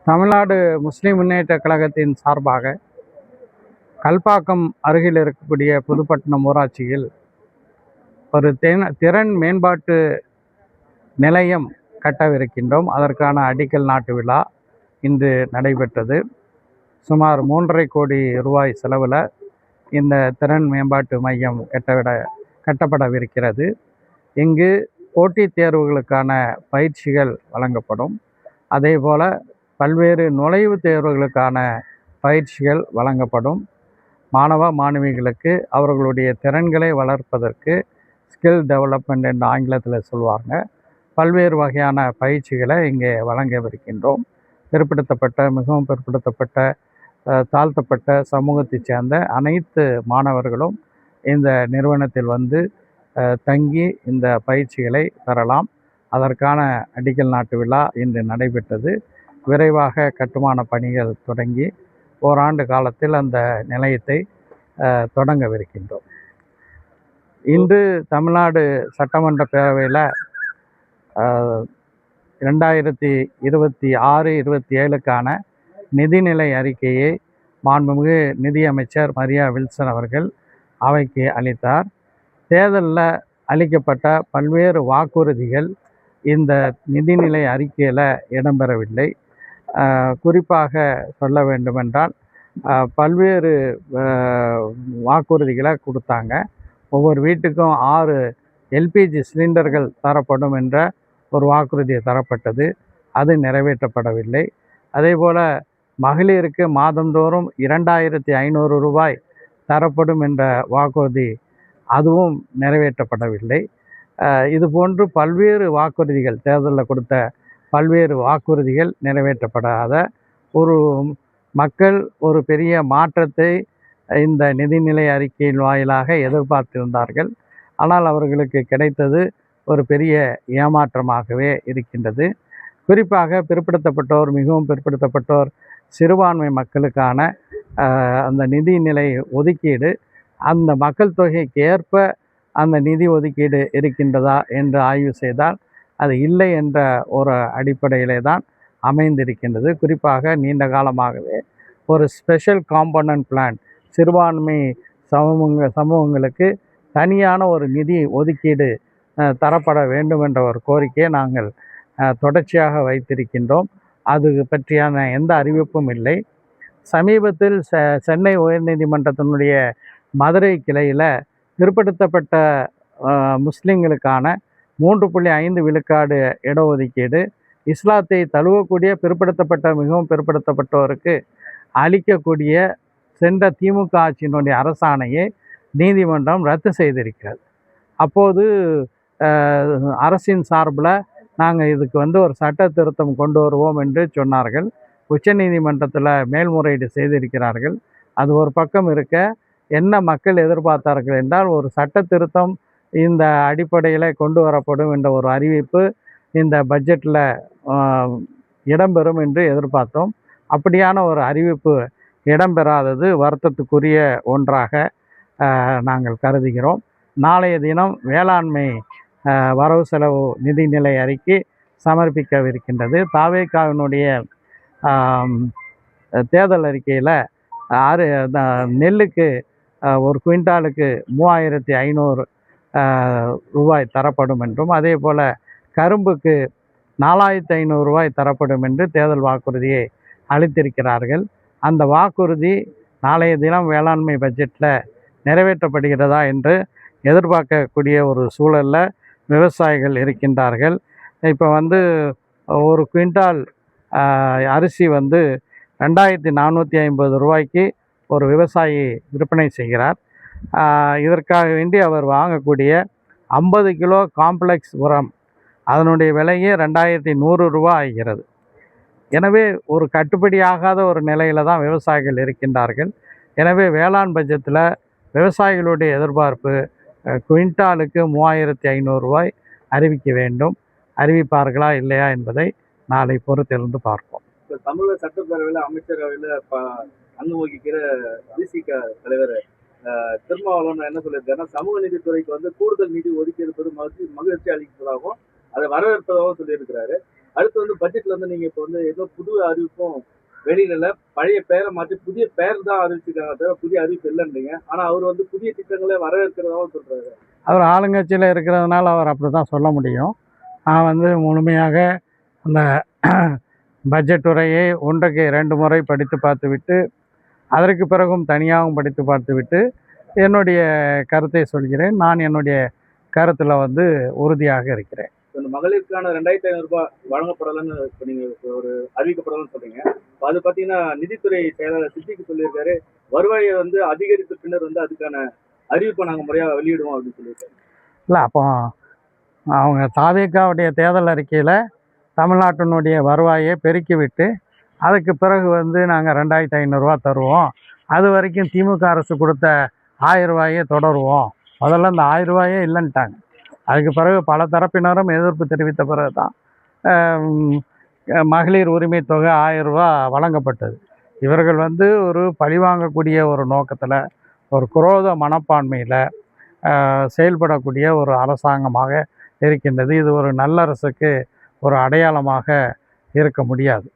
தமிழ்நாடு முஸ்லிம் முன்னேற்ற கழகத்தின் சார்பாக கல்பாக்கம் அருகில் இருக்கக்கூடிய புதுப்பட்டினம் ஊராட்சியில் ஒரு திறன் மேம்பாட்டு நிலையம் கட்டவிருக்கின்றோம். அதற்கான அடிக்கல் நாட்டு விழா இன்று நடைபெற்றது. சுமார் 3.5 கோடி ரூபாய் செலவில் இந்த திறன் மேம்பாட்டு மையம் கட்டப்படவிருக்கிறது. இங்கு போட்டித் தேர்வுகளுக்கான பயிற்சிகள் வழங்கப்படும். அதேபோல் பல்வேறு நுழைவுத் தேர்வுகளுக்கான பயிற்சிகள் வழங்கப்படும். மாணவ மாணவிகளுக்கு அவர்களுடைய திறன்களை வளர்ப்பதற்கு ஸ்கில் டெவலப்மெண்ட் என்று ஆங்கிலத்தில் சொல்லுவாங்க. பல்வேறு வகையான பயிற்சிகளை இங்கே வழங்கவிருக்கின்றோம். மிகவும் பிற்படுத்தப்பட்ட தாழ்த்தப்பட்ட சமூகத்தைச் சேர்ந்த அனைத்து மாணவர்களும் இந்த நிறுவனத்தில் வந்து தங்கி இந்த பயிற்சிகளை பெறலாம். அதற்கான அடிக்கல் நாட்டு விழா இன்று நடைபெற்றது. விரைவாக கட்டுமான பணிகள் தொடங்கி ஓராண்டு காலத்தில் அந்த நிலையத்தை தொடங்கவிருக்கின்றோம். இன்று தமிழ்நாடு சட்டமன்ற பேரவையில் 2026-27க்கான நிதிநிலை அறிக்கையை மாண்புமிகு நிதியமைச்சர் மரியா வில்சன் அவர்கள் அவைக்கு அளித்தார். தேர்தலில் அளிக்கப்பட்ட பல்வேறு வாக்குறுதிகள் இந்த நிதிநிலை அறிக்கையில் இடம்பெறவில்லை. குறிப்பாக சொல்ல வேண்டுமென்றால் பல்வேறு வாக்குறுதிகளை கொடுத்தாங்க. ஒவ்வொரு வீட்டுக்கும் 6 எல்பிஜி சிலிண்டர்கள் தரப்படும் என்ற ஒரு வாக்குறுதி தரப்பட்டது. அது நிறைவேற்றப்படவில்லை. அதேபோல் மகளிருக்கு மாதந்தோறும் 2500 ரூபாய் தரப்படும் என்ற வாக்குறுதி அதுவும் நிறைவேற்றப்படவில்லை. இதுபோன்று பல்வேறு வாக்குறுதிகள், தேர்தலில் கொடுத்த பல்வேறு வாக்குறுதிகள் நிறைவேற்றப்படாத ஒரு மக்கள் ஒரு பெரிய மாற்றத்தை இந்த நிதிநிலை அறிக்கையின் வாயிலாக எதிர்பார்த்திருந்தார்கள். ஆனால் அவர்களுக்கு கிடைத்தது ஒரு பெரிய ஏமாற்றமாகவே இருக்கின்றது. குறிப்பாக மிகவும் பிற்படுத்தப்பட்டோர் சிறுபான்மை மக்களுக்கான அந்த நிதிநிலை ஒதுக்கீடு, அந்த மக்கள் தொகைக்கு ஏற்ப அந்த நிதி ஒதுக்கீடு இருக்கின்றதா என்று ஆய்வு செய்தால் அது இல்லை என்ற ஒரு அடிப்படையிலே தான் அமைந்திருக்கின்றது. குறிப்பாக நீண்ட காலமாகவே ஒரு ஸ்பெஷல் காம்பனன்ட் பிளான், சிறுபான்மை சமூகங்களுக்கு தனியான ஒரு நிதி ஒதுக்கீடு தரப்பட வேண்டும் என்ற ஒரு கோரிக்கையை நாங்கள் தொடர்ச்சியாக வைத்திருக்கின்றோம். அது பற்றியான எந்த அறிவிப்பும் இல்லை. சமீபத்தில் சென்னை உயர்நீதிமன்றத்தினுடைய மதுரை கிளையில் பிற்படுத்தப்பட்ட முஸ்லிம்களுக்கான 3.5 விழுக்காடு இடஒதுக்கீடு, இஸ்லாத்தை தழுவக்கூடிய மிகவும் பிற்படுத்தப்பட்டோருக்கு அளிக்கக்கூடிய சென்ற திமுக ஆட்சியினுடைய அரசாணையை நீதிமன்றம் ரத்து செய்திருக்கிறது. அப்போது அரசின் சார்பில் நாங்கள் இதுக்கு ஒரு சட்ட திருத்தம் கொண்டு வருவோம் என்று சொன்னார்கள். உச்சநீதிமன்றத்தில் மேல்முறையீடு செய்திருக்கிறார்கள். அது ஒரு பக்கம் இருக்க, என்ன மக்கள் எதிர்பார்த்தார்கள் என்றால் ஒரு சட்ட திருத்தம் இந்த அடிப்படையில் கொண்டு வரப்படும் என்ற ஒரு அறிவிப்பு இந்த பட்ஜெட்டில் இடம்பெறும் என்று எதிர்பார்த்தோம். அப்படியான ஒரு அறிவிப்பு இடம்பெறாதது வருத்தத்துக்குரிய ஒன்றாக நாங்கள் கருதுகிறோம். நாளைய தினம் வேளாண்மை வரவு செலவு நிதிநிலை அறிக்கை சமர்ப்பிக்கவிருக்கின்றது. தாவேகாவினுடைய தேர்தல் அறிக்கையில் நெல்லுக்கு ஒரு குவிண்டாலுக்கு 3500 ரூபாய் தரப்படும் என்றும், அதே போல் கரும்புக்கு 4500 ரூபாய் தரப்படும் என்று தேர்தல் வாக்குறுதியை அளித்திருக்கிறார்கள். அந்த வாக்குறுதி நாளைய தினம் வேளாண்மை பட்ஜெட்டில் நிறைவேற்றப்படுகிறதா என்று எதிர்பார்க்கக்கூடிய ஒரு சூழலில் விவசாயிகள் இருக்கின்றார்கள். இப்போ ஒரு குவிண்டால் அரிசி 2450 ரூபாய்க்கு ஒரு விவசாயி விற்பனை செய்கிறார். இதற்காக வேண்டி அவர் வாங்கக்கூடிய 50 கிலோ காம்ப்ளெக்ஸ் உரம் அதனுடைய விலையே 2100 ரூபாய் ஆகிறது. எனவே ஒரு கட்டுப்படியாகாத ஒரு நிலையில் தான் விவசாயிகள் இருக்கின்றார்கள். எனவே வேளாண் பட்ஜெட்டில் விவசாயிகளுடைய எதிர்பார்ப்பு குவிண்டாலுக்கு 3500 ரூபாய் அறிவிக்க வேண்டும். அறிவிப்பார்களா இல்லையா என்பதை நாளை பொறுத்திருந்து பார்ப்போம். தமிழக சட்டப்பேரவையில் அமைச்சரவையில் அங்கு வகிக்கிற விசிக தலைவர் திருமாவளவன் என்ன சொல்லியிருக்காருன்னா, சமூக நீதித்துறைக்கு கூடுதல் நிதி ஒதுக்கி இருப்பது மகிழ்ச்சி அளிப்பதாகவும் அதை வரவேற்பதாகவும் சொல்லியிருக்கிறாரு. அடுத்து வந்து பட்ஜெட்ல வந்து நீங்க இப்போ வந்து ஏதோ புது அறிவிப்பும் வெளியில பழைய பெயரை மாற்றி புதிய பெயர் தான் அறிவிச்சிருக்காங்க தவிர புதிய அறிவிப்பு இல்லைன்றீங்க. ஆனா அவர் வந்து புதிய திட்டங்களை வரவேற்கிறதாவும் சொல்றாரு. அவர் ஆளுங்கட்சியில் இருக்கிறதுனால அவர் அப்படி தான் சொல்ல முடியும். நான் வந்து முழுமையாக அந்த பட்ஜெட் உரையை ஒன்றுக்கு 2 முறை படித்து பார்த்துவிட்டு, அதற்கு பிறகும் தனியாகவும் படித்து பார்த்துவிட்டு, என்னுடைய கருத்தை சொல்கிறேன். நான் என்னுடைய கருத்தில் வந்து உறுதியாக இருக்கிறேன். இந்த மகளிருக்கான 2,500 ரூபாய் வழங்கப்படலன்னு இப்போ நீங்க ஒரு அறிவிக்கப்படலன்னு சொல்றீங்க. இப்ப அது பார்த்தீங்கன்னா நிதித்துறை செயலாளர் சித்திக்கு சொல்லியிருக்காரு. வருவாயை வந்து அதிகரித்த பின்னர் வந்து அதுக்கான அறிவிப்பை நாங்க முறையா வெளியிடுவோம் அப்படின்னு சொல்லியிருக்காரு. இல்லை, அப்போ அவங்க தாவேகாவுடைய தேர்தல் அறிக்கையில் தமிழ்நாட்டினுடைய வருவாயை பெருக்கிவிட்டு, அதுக்கு பிறகு வந்து நாங்கள் 2,500 தருவோம், அது வரைக்கும் திமுக அரசு கொடுத்த 1000 ரூபாயே தொடருவோம், முதல்ல இந்த 1000 ரூபாயே இல்லைன்ட்டாங்க. அதுக்கு பிறகு பல தரப்பினரும் எதிர்ப்பு தெரிவித்த பிறகு தான் மகளிர் உரிமை தொகை 1000 ரூபா வழங்கப்பட்டது. இவர்கள் வந்து ஒரு பழிவாங்கக்கூடிய ஒரு நோக்கத்தில், ஒரு குரோத மனப்பான்மையில் செயல்படக்கூடிய ஒரு அரசாங்கமாக இருக்கின்றது. இது ஒரு நல்லரசுக்கு ஒரு அடையாளமாக இருக்க முடியாது.